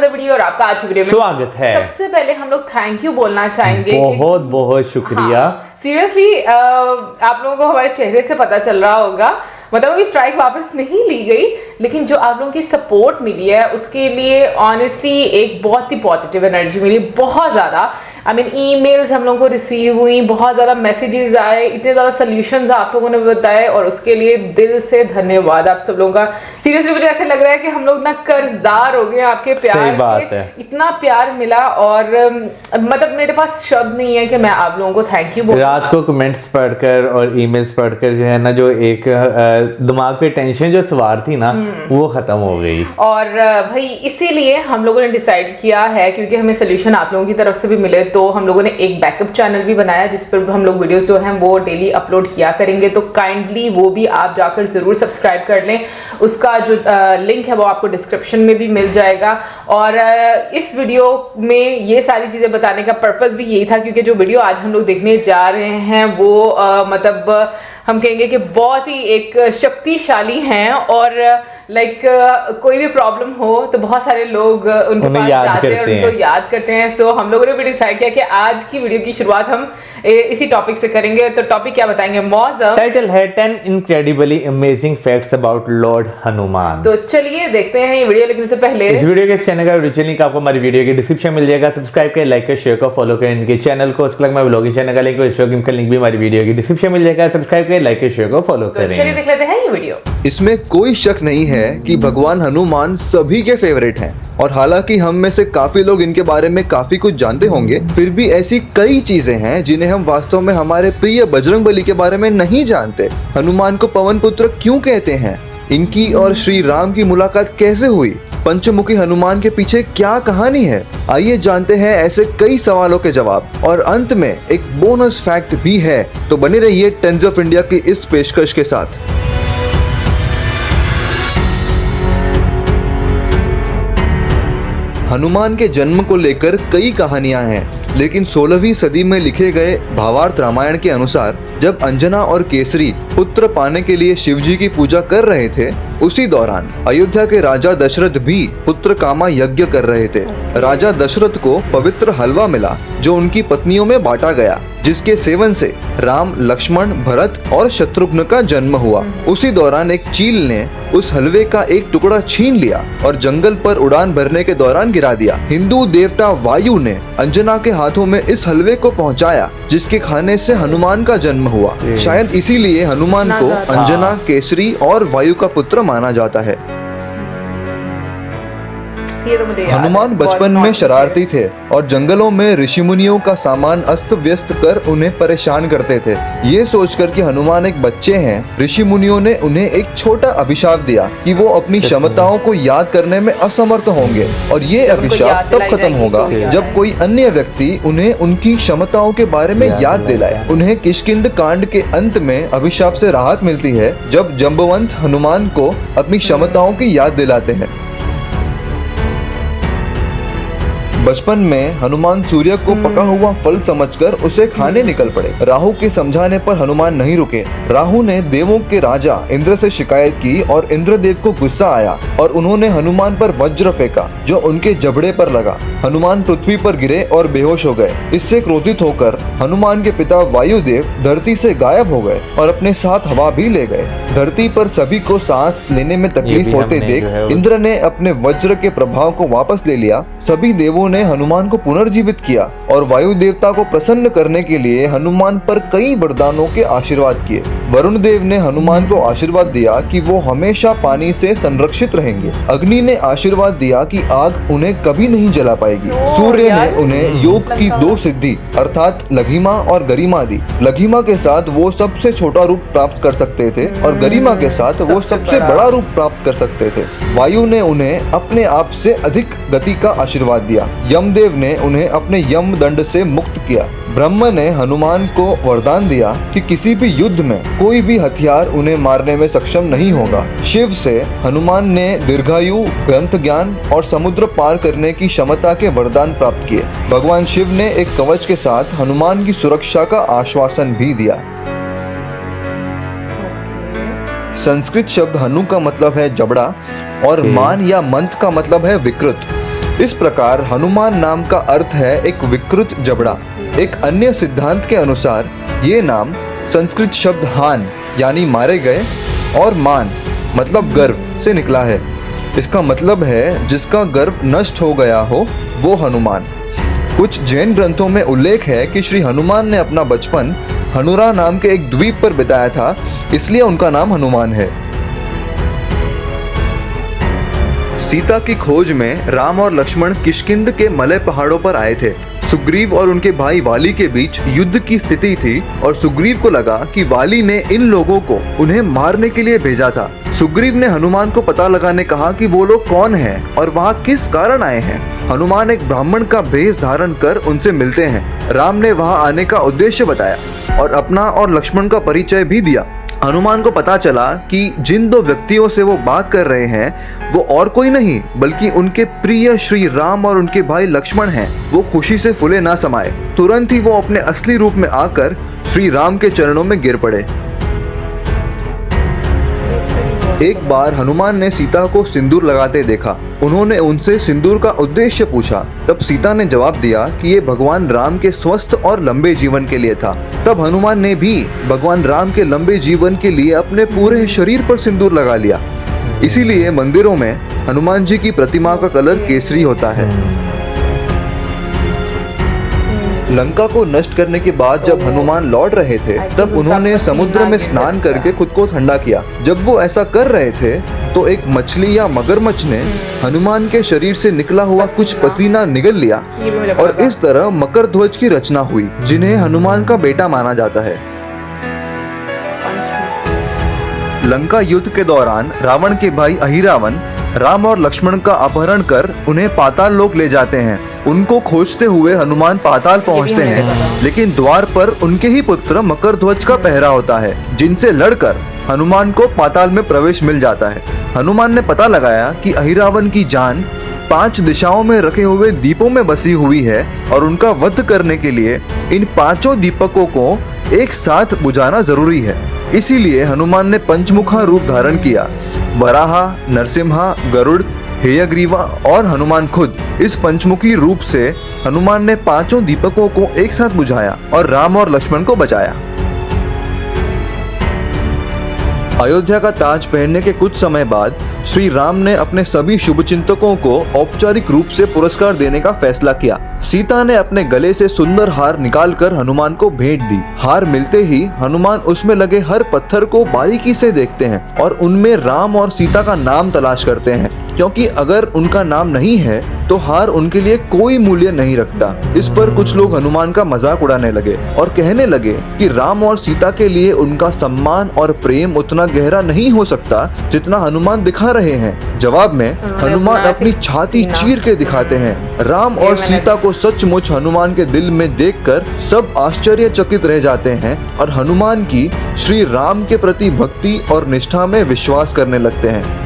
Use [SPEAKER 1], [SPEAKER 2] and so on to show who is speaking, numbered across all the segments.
[SPEAKER 1] Another video और आपका आज की वीडियो में
[SPEAKER 2] स्वागत है।
[SPEAKER 1] सबसे पहले हम लोग थैंक यू बोलना चाहेंगे।
[SPEAKER 2] बहुत बहुत शुक्रिया।
[SPEAKER 1] सीरियसली आप लोगों को हमारे चेहरे से पता चल रहा होगा, मतलब अभी स्ट्राइक वापस नहीं ली गई, लेकिन जो आप लोगों की सपोर्ट मिली है उसके लिए ऑनेस्टली एक बहुत ही पॉजिटिव एनर्जी मिली, बहुत ज़्यादा। आई मीन ईमेल्स हम लोगों को रिसीव हुई, बहुत ज़्यादा मैसेजेस आए, इतने ज़्यादा सोल्यूशंस आप लोगों ने बताए और उसके लिए दिल से धन्यवाद आप सब लोगों का। सीरियसली मुझे ऐसे लग रहा है कि हम लोग ना कर्जदार हो गए आपके प्यार
[SPEAKER 2] सही बात
[SPEAKER 1] के।
[SPEAKER 2] है।
[SPEAKER 1] इतना प्यार मिला और मतलब मेरे पास शब्द नहीं है कि मैं आप लोगों को थैंक यू बोलूं।
[SPEAKER 2] रात को कमेंट्स पढ़कर और ईमेल्स पढ़कर जो है ना, जो एक दिमाग पे टेंशन जो सवार थी ना, वो खत्म हो गई।
[SPEAKER 1] और भाई इसीलिए हम लोगों ने डिसाइड किया है, क्योंकि हमें सोल्यूशन आप लोगों की तरफ से भी मिले, तो हम लोगों ने एक बैकअप चैनल भी बनाया जिस पर हम लोग वीडियोस जो हैं वो डेली अपलोड किया करेंगे। तो काइंडली वो भी आप जाकर ज़रूर सब्सक्राइब कर लें। उसका जो लिंक है वो आपको डिस्क्रिप्शन में भी मिल जाएगा। और इस वीडियो में ये सारी चीज़ें बताने का पर्पस भी यही था, क्योंकि जो वीडियो आज हम लोग देखने जा रहे हैं वो मतलब हम कहेंगे कि बहुत ही एक शक्तिशाली हैं और लाइक कोई भी प्रॉब्लम हो तो बहुत सारे लोग उनके पास जाते हैं और उनको याद करते हैं। सो हम लोगों ने भी डिसाइड किया कि आज की वीडियो की शुरुआत हम इसी टॉपिक से करेंगे। तो टॉपिक क्या बताएंगे मौजम?
[SPEAKER 2] टाइटल है 10 incredibly amazing facts about Lord Hanuman.
[SPEAKER 1] तो चलिए देखते हैं ये वीडियो। लेकिन इससे पहले
[SPEAKER 2] इस वीडियो के चैनल का ओरिजिनल लिंक आपको हमारी वीडियो के डिस्क्रिप्शन मिल जाएगा। सब्सक्राइब करें, लाइक करें, शेयर करें, फॉलो करें इनके चैनल को। उसके अलावा ब्लॉगिंग चैनल का लिंक और इंस्टाग्राम का लिंक भी हमारी वीडियो के डिस्क्रिप्शन मिल जाएगा। सब्सक्राइब करें, लाइक करें, शेयर करें, फॉलो
[SPEAKER 1] तो
[SPEAKER 2] करें।
[SPEAKER 1] चलिए देख लेते हैं ये वीडियो।
[SPEAKER 3] इसमें कोई शक नहीं है कि भगवान हनुमान सभी के फेवरेट हैं, और हालांकि हम में से काफी लोग इनके बारे में काफी कुछ जानते होंगे, फिर भी ऐसी कई चीजें हैं जिन्हें हम वास्तव में हमारे प्रिय बजरंगबली के बारे में नहीं जानते। हनुमान को पवन पुत्र क्यों कहते हैं? इनकी और श्री राम की मुलाकात कैसे हुई? पंचमुखी हनुमान के पीछे क्या कहानी है? आइए जानते हैं ऐसे कई सवालों के जवाब। और अंत में एक बोनस फैक्ट भी है, तो बने रहिए टाइम्स ऑफ इंडिया की इस पेशकश के साथ। हनुमान के जन्म को लेकर कई कहानियां हैं, लेकिन 16वीं सदी में लिखे गए भावार्थ रामायण के अनुसार जब अंजना और केसरी पुत्र पाने के लिए शिव जी की पूजा कर रहे थे, उसी दौरान अयोध्या के राजा दशरथ भी पुत्र कामा यज्ञ कर रहे थे। राजा दशरथ को पवित्र हलवा मिला जो उनकी पत्नियों में बांटा गया, जिसके सेवन से राम, लक्ष्मण, भरत और शत्रुघ्न का जन्म हुआ। उसी दौरान एक चील ने उस हलवे का एक टुकड़ा छीन लिया और जंगल पर उड़ान भरने के दौरान गिरा दिया। हिंदू देवता वायु ने अंजना के हाथों में इस हलवे को पहुंचाया, जिसके खाने से हनुमान का जन्म हुआ। शायद इसीलिए हनुमान को अंजना, केसरी और वायु का पुत्र माना जाता है।
[SPEAKER 1] ये तो मुझे याद है।
[SPEAKER 3] हनुमान बचपन में शरारती थे और जंगलों में ऋषि मुनियों का सामान अस्त व्यस्त कर उन्हें परेशान करते थे। ये सोचकर कि हनुमान एक बच्चे हैं, ऋषि मुनियों ने उन्हें एक छोटा अभिशाप दिया कि वो अपनी क्षमताओं को याद करने में असमर्थ होंगे, और ये अभिशाप तब खत्म होगा जब कोई अन्य व्यक्ति उन्हें उनकी क्षमताओं के बारे में याद दिलाए। उन्हें किष्किंध कांड के अंत में अभिशाप से राहत मिलती है जब जंबवंत हनुमान को अपनी क्षमताओं की याद दिलाते हैं। बचपन में हनुमान सूर्य को पका हुआ फल समझकर उसे खाने निकल पड़े। राहु के समझाने पर हनुमान नहीं रुके। राहु ने देवों के राजा इंद्र से शिकायत की और इंद्रदेव को गुस्सा आया और उन्होंने हनुमान पर वज्र फेंका जो उनके जबड़े पर लगा। हनुमान पृथ्वी पर गिरे और बेहोश हो गए। इससे क्रोधित होकर हनुमान के पिता वायुदेव धरती से गायब हो गए और अपने साथ हवा भी ले गए। धरती पर सभी को सांस लेने में तकलीफ होते देख इंद्र ने अपने वज्र के प्रभाव को वापस ले लिया। सभी देवों ने हनुमान को पुनर्जीवित किया और वायु देवता को प्रसन्न करने के लिए हनुमान पर कई वरदानों के आशीर्वाद किए। वरुण देव ने हनुमान को आशीर्वाद दिया कि वो हमेशा पानी से संरक्षित रहेंगे। अग्नि ने आशीर्वाद दिया कि आग उन्हें कभी नहीं जला पाएगी। सूर्य ने उन्हें योग की 2 सिद्धि अर्थात लघिमा और गरिमा दी। लघिमा के साथ वो सबसे छोटा रूप प्राप्त कर सकते थे और गरिमा के साथ वो सबसे बड़ा रूप प्राप्त कर सकते थे। वायु ने उन्हें अपने आप से अधिक गति का आशीर्वाद दिया। यमदेव ने उन्हें अपने यम दंड से मुक्त किया। ब्रह्मा ने हनुमान को वरदान दिया कि किसी भी युद्ध में कोई भी हथियार उन्हें मारने में सक्षम नहीं होगा। शिव से हनुमान ने दीर्घायु, ग्रंथ ज्ञान और समुद्र पार करने की क्षमता के वरदान प्राप्त किए। भगवान शिव ने एक कवच के साथ हनुमान की सुरक्षा का आश्वासन भी दिया। संस्कृत शब्द हनु का मतलब है जबड़ा और मान या मंत का मतलब है विकृत। इस प्रकार हनुमान नाम का अर्थ है एक विकृत जबड़ा। एक अन्य सिद्धांत के अनुसार ये नाम संस्कृत शब्द हान यानी मारे गए और मान मतलब गर्व से निकला है। इसका मतलब है जिसका गर्व नष्ट हो गया हो वो हनुमान। कुछ जैन ग्रंथों में उल्लेख है कि श्री हनुमान ने अपना बचपन हनुरा नाम के एक द्वीप पर बिताया था, इसलिए उनका नाम हनुमान है। सीता की खोज में राम और लक्ष्मण किष्किंध के मलय पहाड़ों पर आए थे। सुग्रीव और उनके भाई वाली के बीच युद्ध की स्थिति थी और सुग्रीव को लगा कि वाली ने इन लोगों को उन्हें मारने के लिए भेजा था। सुग्रीव ने हनुमान को पता लगाने कहा कि वो लोग कौन हैं और वहाँ किस कारण आए हैं। हनुमान एक ब्राह्मण का भेष धारण कर उनसे मिलते हैं। राम ने वहाँ आने का उद्देश्य बताया और अपना और लक्ष्मण का परिचय भी दिया। हनुमान को पता चला कि जिन दो व्यक्तियों से वो बात कर रहे हैं वो और कोई नहीं बल्कि उनके प्रिय श्री राम और उनके भाई लक्ष्मण हैं। वो खुशी से फूले ना समाये। तुरंत ही वो अपने असली रूप में आकर श्री राम के चरणों में गिर पड़े। एक बार हनुमान ने सीता को सिंदूर लगाते देखा। उन्होंने उनसे सिंदूर का उद्देश्य पूछा। तब सीता ने जवाब दिया कि ये भगवान राम के स्वस्थ और लंबे जीवन के लिए था। तब हनुमान ने भी भगवान राम के लंबे जीवन के लिए अपने पूरे शरीर पर सिंदूर लगा लिया। इसीलिए मंदिरों में हनुमान जी की प्रतिमा का कलर केसरी होता है। लंका को नष्ट करने के बाद जब हनुमान लौट रहे थे तब उन्होंने समुद्र में स्नान करके खुद को ठंडा किया। जब वो ऐसा कर रहे थे तो एक मछली या मगरमच्छ ने हनुमान के शरीर से निकला हुआ कुछ पसीना निगल लिया और इस तरह मकर ध्वज की रचना हुई, जिन्हें हनुमान का बेटा माना जाता है। लंका युद्ध के दौरान रावण के भाई अहिरावण राम और लक्ष्मण का अपहरण कर उन्हें पाताल लोक ले जाते हैं। उनको खोजते हुए हनुमान पाताल पहुंचते हैं, लेकिन द्वार पर उनके ही पुत्र मकर ध्वज का पहरा होता है, जिनसे लड़कर हनुमान को पाताल में प्रवेश मिल जाता है। हनुमान ने पता लगाया कि अहिरावण की जान 5 दिशाओं में रखे हुए दीपों में बसी हुई है और उनका वध करने के लिए इन 5 दीपकों को एक साथ बुझाना जरूरी है। इसीलिए हनुमान ने पंचमुखा रूप धारण किया। वराहा, नरसिम्हा, गरुड़, हेयग्रीवा और हनुमान खुद, इस पंचमुखी रूप से हनुमान ने 5 दीपकों को एक साथ बुझाया और राम और लक्ष्मण को बचाया। अयोध्या का ताज पहनने के कुछ समय बाद श्री राम ने अपने सभी शुभचिंतकों को औपचारिक रूप से पुरस्कार देने का फैसला किया। सीता ने अपने गले से सुंदर हार निकालकर हनुमान को भेंट दी। हार मिलते ही हनुमान उसमें लगे हर पत्थर को बारीकी से देखते हैं और उनमें राम और सीता का नाम तलाश करते हैं, क्योंकि अगर उनका नाम नहीं है तो हार उनके लिए कोई मूल्य नहीं रखता। इस पर कुछ लोग हनुमान का मजाक उड़ाने लगे और कहने लगे कि राम और सीता के लिए उनका सम्मान और प्रेम उतना गहरा नहीं हो सकता जितना हनुमान दिखा रहे हैं। जवाब में हनुमान अपनी छाती चीर के दिखाते हैं। राम और सीता को सचमुच हनुमान के दिल में देखकर सब आश्चर्यचकित रह जाते हैं और हनुमान की श्री राम के प्रति भक्ति और निष्ठा में विश्वास करने लगते हैं।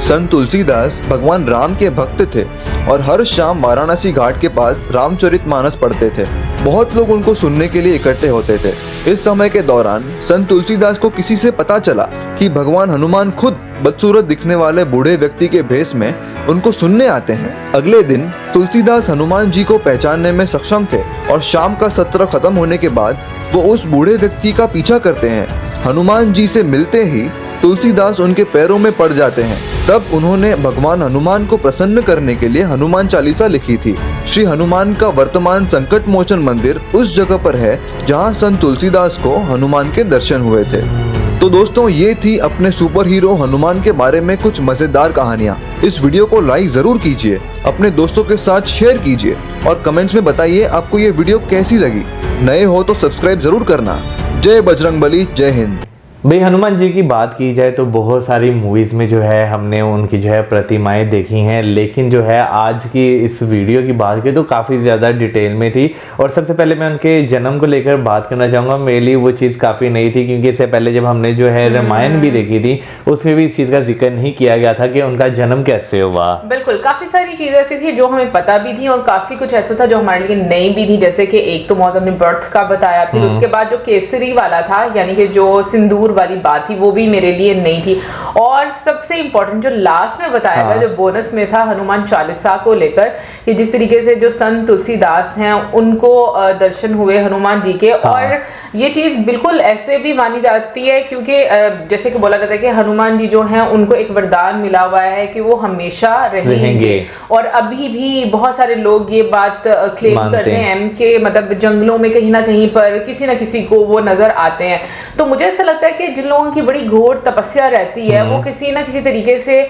[SPEAKER 3] संत तुलसीदास भगवान राम के भक्त थे और हर शाम वाराणसी घाट के पास रामचरितमानस पढ़ते थे। बहुत लोग उनको सुनने के लिए इकट्ठे होते थे। इस समय के दौरान संत तुलसीदास को किसी से पता चला कि भगवान हनुमान खुद बदसूरत दिखने वाले बूढ़े व्यक्ति के भेष में उनको सुनने आते हैं। अगले दिन तुलसीदास हनुमान जी को पहचानने में सक्षम थे और शाम का सत्र खत्म होने के बाद वो उस बूढ़े व्यक्ति का पीछा करते हैं। हनुमान जी से मिलते ही तुलसीदास उनके पैरों में पड़ जाते हैं। तब उन्होंने भगवान हनुमान को प्रसन्न करने के लिए हनुमान चालीसा लिखी थी। श्री हनुमान का वर्तमान संकट मोचन मंदिर उस जगह पर है जहां संत तुलसीदास को हनुमान के दर्शन हुए थे। तो दोस्तों, ये थी अपने सुपर हीरो हनुमान के बारे में कुछ मजेदार कहानियां। इस वीडियो को लाइक जरूर कीजिए, अपने दोस्तों के साथ शेयर कीजिए और कमेंट्स में बताइए आपको ये वीडियो कैसी लगी। नए हो तो सब्सक्राइब जरूर करना। जय बजरंगबली, जय हिंद।
[SPEAKER 2] भाई हनुमान जी की बात की जाए तो बहुत सारी मूवीज़ में जो है हमने उनकी जो है प्रतिमाएं देखी हैं, लेकिन जो है आज की इस वीडियो की बात की तो काफ़ी ज़्यादा डिटेल में थी। और सबसे पहले मैं उनके जन्म को लेकर बात करना चाहूँगा। मेरे लिए वो चीज़ काफ़ी नई थी, क्योंकि इससे पहले जब हमने जो है रामायण भी देखी थी उसमें भी इस चीज़ का जिक्र नहीं किया गया था कि उनका जन्म कैसे हुआ।
[SPEAKER 1] बिल्कुल, काफ़ी सारी चीज़ें ऐसी थी जो हमें पता भी थी और काफ़ी कुछ ऐसा था जो हमारे लिए नई भी थी। जैसे कि एक तो मौत अपने बर्थ का बताया, फिर उसके बाद जो केसरी वाला था यानी कि जो सिंदूर वाली बात थी वो भी मेरे लिए नई थी। और सबसे इम्पोर्टेंट जो लास्ट में बताया गया, जो बोनस में था हनुमान चालीसा को लेकर, कि जिस तरीके से जो संत तुलसीदास हैं उनको दर्शन हुए हनुमान जी के। और ये चीज बिल्कुल ऐसे भी मानी जाती है क्योंकि जैसे कि बोला जाता है कि हनुमान जी जो हैं उनको एक वरदान मिला हुआ है कि वो हमेशा रहेंगे। और अभी भी बहुत सारे लोग ये बात क्लेम करते हैं कि मतलब जंगलों में कहीं ना कहीं पर किसी ना किसी को वो नजर आते हैं। तो मुझे ऐसा लगता है कि जिन लोगों की बड़ी घोर तपस्या रहती है वो किसी ना किसी तरीके से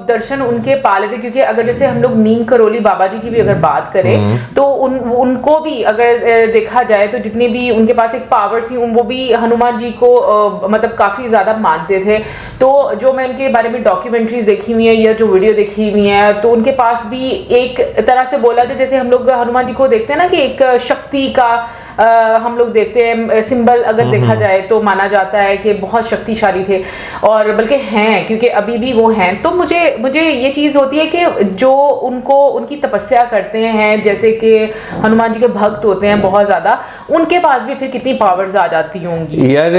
[SPEAKER 1] दर्शन उनके पा लेते। क्योंकि अगर जैसे हम लोग नीम करोली बाबा जी की भी अगर बात करें तो उनको भी अगर देखा जाए तो जितने भी उनके पास एक पावर्स थी वो भी हनुमान जी को मतलब काफी ज्यादा मानते थे। तो जो मैं उनके बारे में डॉक्यूमेंट्रीज देखी हुई है या जो वीडियो देखी हुई है तो उनके पास भी एक तरह से बोला जाए, जैसे हम लोग हनुमान जी को देखते हैं ना कि एक शक्ति का हम लोग देखते हैं सिंबल, अगर देखा जाए तो माना जाता है कि बहुत शक्तिशाली थे और बल्कि हैं, क्योंकि अभी भी वो हैं। तो मुझे ये चीज होती है कि जो उनकी तपस्या करते हैं, जैसे कि हनुमान जी के भक्त होते हैं बहुत ज्यादा, उनके पास भी फिर कितनी पावर्स आ जाती होंगी।
[SPEAKER 2] यार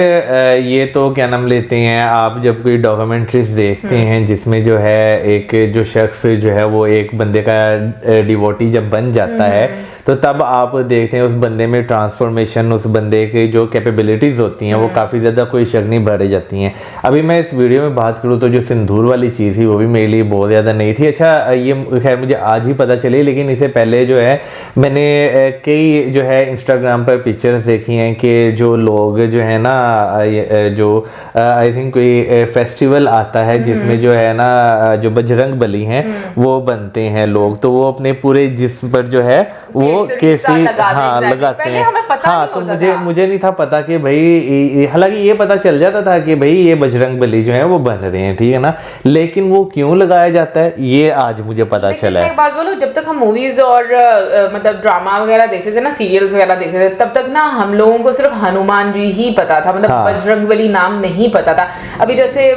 [SPEAKER 2] ये तो क्या नाम लेते हैं, आप जब कोई डॉक्यूमेंट्रीज देखते हैं जिसमें जो है एक जो शख्स जो है वो एक बंदे का डिवोटी जब बन जाता है तो तब आप देखते हैं उस बंदे में ट्रांसफॉर्मेशन, उस बंदे की जो कैपेबिलिटीज होती हैं वो काफ़ी ज़्यादा कोई शक नहीं बढ़ जाती हैं। अभी मैं इस वीडियो में बात करूँ तो जो सिंदूर वाली चीज़ थी वो भी मेरे लिए बहुत ज़्यादा नई थी। अच्छा, ये खैर मुझे आज ही पता चली, लेकिन इससे पहले जो है मैंने कई जो है इंस्टाग्राम पर पिक्चर्स देखी हैं कि जो लोग जो है ना जो आई थिंक कोई फेस्टिवल आता है जिसमें जो है ना जो बजरंग बली हैं वो बनते हैं लोग, तो वो अपने पूरे जिस्म पर जो है वो केसरी लगाते हैं। तो मुझे नहीं था पता कि भाई, हालांकि ये पता चल जाता था कि भाई ये बजरंग बली जो है वो बन रहे हैं, ठीक है ना, लेकिन वो क्यों लगाया जाता है ये आज मुझे पता चला है।
[SPEAKER 1] एक बात बोलो, जब तक हम मूवीज और मतलब ड्रामा वगैरह देखते थे ना, सीरियल्स वगैरह देखते थे, तब तक ना हम लोगों को सिर्फ हनुमान जी ही पता था, मतलब बजरंग बली नाम नहीं पता था। अभी जैसे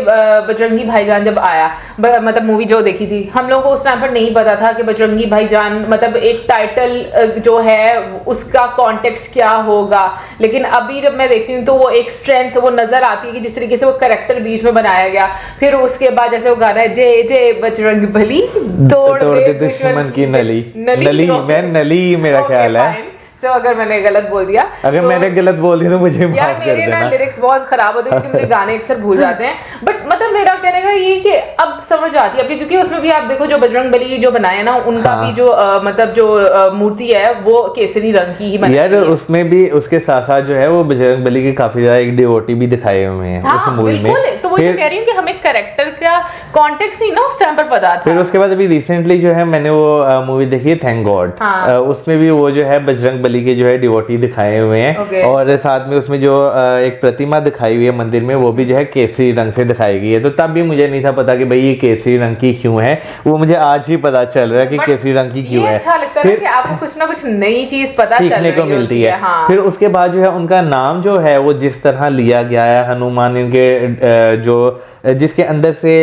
[SPEAKER 1] बजरंगी भाईजान जब आया, मतलब मूवी जो देखी थी, हम लोगों को उस टाइम पर नहीं पता था कि बजरंगी भाईजान मतलब एक टाइटल जो है उसका कॉन्टेक्स्ट क्या होगा। लेकिन अभी जब मैं देखती हूँ तो वो एक स्ट्रेंथ वो नजर आती है कि जिस तरीके से वो कैरेक्टर बीच में बनाया गया। फिर उसके बाद जैसे वो गाना है जय जय बजरंग बली तोड़ दे दुश्मन की नली
[SPEAKER 2] मैं नली मेरा ख्याल है।
[SPEAKER 1] अगर मैंने गलत बोल दिया,
[SPEAKER 2] अगर मैंने गलत बोल दिया तो मुझे माफ कर देना।
[SPEAKER 1] मेरे लिरिक्स बहुत खराब होते हैं क्योंकि मुझे गाने अक्सर भूल जाते हैं, बट मतलब मेरा कहने का ये कि अब समझ आती है, क्योंकि उसमें भी आप देखो जो बजरंग बली जो बनाया ना उनका भी जो मतलब जो मूर्ति है वो केसरी रंग की ही बनाई है। यार
[SPEAKER 2] उसमें भी उसके साथ साथ जो है वो बजरंग बली के काफी ज्यादा एक डिवोटी भी दिखाए हुए हैं उस मूवी में।
[SPEAKER 1] तो वो कह रही हूँ कि हमें कैरेक्टर का कॉन्टेक्स्ट नहीं ना उस टाइम पर पता था।
[SPEAKER 2] फिर उसके बाद अभी रिसेंटली जो है मैंने वो मूवी देखी है थैंक गॉड, उसमें भी वो जो है बजरंग बली के जो है डिवोटी दिखाए हुए हैं और साथ में उसमें जो एक प्रतिमा दिखाई हुई है मंदिर में वो भी जो है केसरी रंग से दिखाई गई है। तो तब भी मुझे नहीं था पता कि भाई ये केसरी रंग की क्यों है, वो मुझे आज ही पता चल रहा है कि केसरी रंग की क्यों है।
[SPEAKER 1] अच्छा लगता है कि आपको कुछ ना कुछ नई चीज पता
[SPEAKER 2] सीखने को मिलती है। फिर उसके बाद जो है उनका नाम जो है वो जिस तरह लिया गया है हनुमान, इनके जो जिसके अंदर से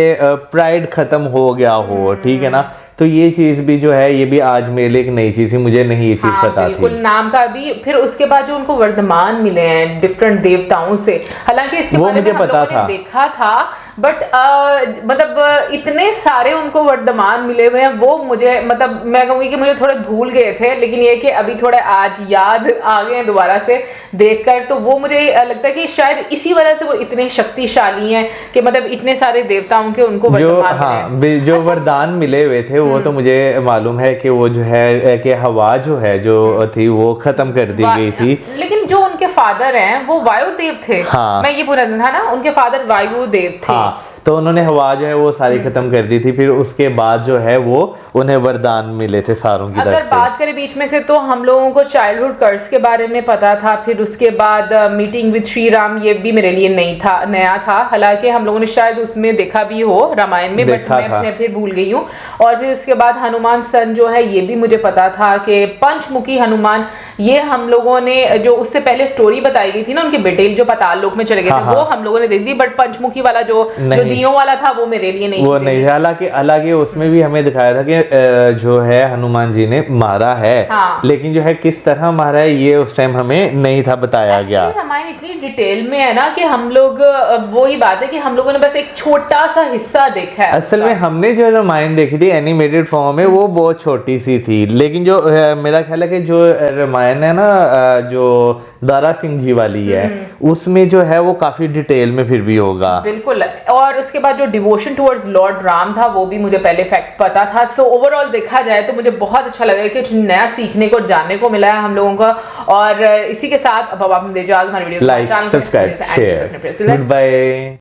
[SPEAKER 2] प्राइड खत्म हो गया हो, ठीक है ना, तो ये चीज भी जो है ये भी आज मेरे लिए एक नई चीज थी, मुझे नहीं ये चीज पता थी।
[SPEAKER 1] बिल्कुल, नाम का भी। फिर उसके बाद जो उनको वर्धमान मिले हैं डिफरेंट देवताओं से, हालांकि इसके बारे में हम लोगों ने देखा था, बट मतलब इतने सारे उनको वर्धमान मिले हुए हैं, वो मुझे मतलब मैं कहूँगी कि मुझे थोड़े भूल गए थे, लेकिन ये कि अभी थोड़े आज याद आ गए दोबारा से देखकर। तो वो मुझे लगता है कि शायद इसी वजह से वो इतने शक्तिशाली हैं कि मतलब इतने सारे देवताओं के उनको
[SPEAKER 2] वरदान जो वरदान मिले हुए थे वो तो मुझे मालूम है कि वो जो है कि हवा जो है जो थी वो खत्म कर दी गई थी,
[SPEAKER 1] लेकिन जो उनके फादर हैं वो वायुदेव थे। मैं ये पूरा था ना, उनके फादर वायुदेव थे।
[SPEAKER 2] तो उन्होंने हवा जो है वो सारी खत्म कर दी थी। फिर उसके बाद जो है वो उन्हें वरदान मिले थे सारों की तरफ से।
[SPEAKER 1] अगर बात करें बीच में से तो हम लोगों को चाइल्डहुड कर्स के बारे में पता था। फिर उसके बाद मीटिंग विद श्री राम, ये भी मेरे लिए नया था, हालांकि हम लोगों ने शायद उसमें देखा भी हो रामायण में, बट मैं फिर भूल गई हूँ। और फिर उसके बाद हनुमान सन जो है ये भी मुझे पता था कि पंचमुखी हनुमान, ये हम लोगों ने जो उससे पहले स्टोरी बताई गई थी ना उनके बेटे जो पाताल लोक में चले गए थे, वो हम लोगों ने देख दी, बट पंचमुखी वाला जो नियो वाला था वो मेरे लिए नहीं
[SPEAKER 2] वो नहीं था। हालांकि उसमें भी हमें दिखाया था कि जो है हनुमान जी ने मारा है,
[SPEAKER 1] हाँ।
[SPEAKER 2] लेकिन जो है किस तरह मारा है ये उस टाइम हमें नहीं था बताया गया।
[SPEAKER 1] रामायण इतनी डिटेल में है ना कि हम लोग वही बात है कि हम लोगों ने बस एक छोटा सा हिस्सा देखा है।
[SPEAKER 2] असल में हमने जो रामायण देखी थी एनिमेटेड फॉर्म में वो बहुत छोटी सी थी, लेकिन जो मेरा ख्याल है कि जो रामायण है ना जो दारा सिंह जी वाली है उसमें जो है वो काफी डिटेल में फिर भी होगा।
[SPEAKER 1] बिल्कुल। और उसके बाद जो डिवोशन टुवर्ड्स लॉर्ड राम था वो भी मुझे पहले फैक्ट पता था। सो ओवरऑल देखा जाए तो मुझे बहुत अच्छा लगा कि कुछ नया सीखने को और जानने को मिला है हम लोगों का। और इसी के साथ अब आप दे जो आज हमारी video
[SPEAKER 2] like, subscribe, share, good bye.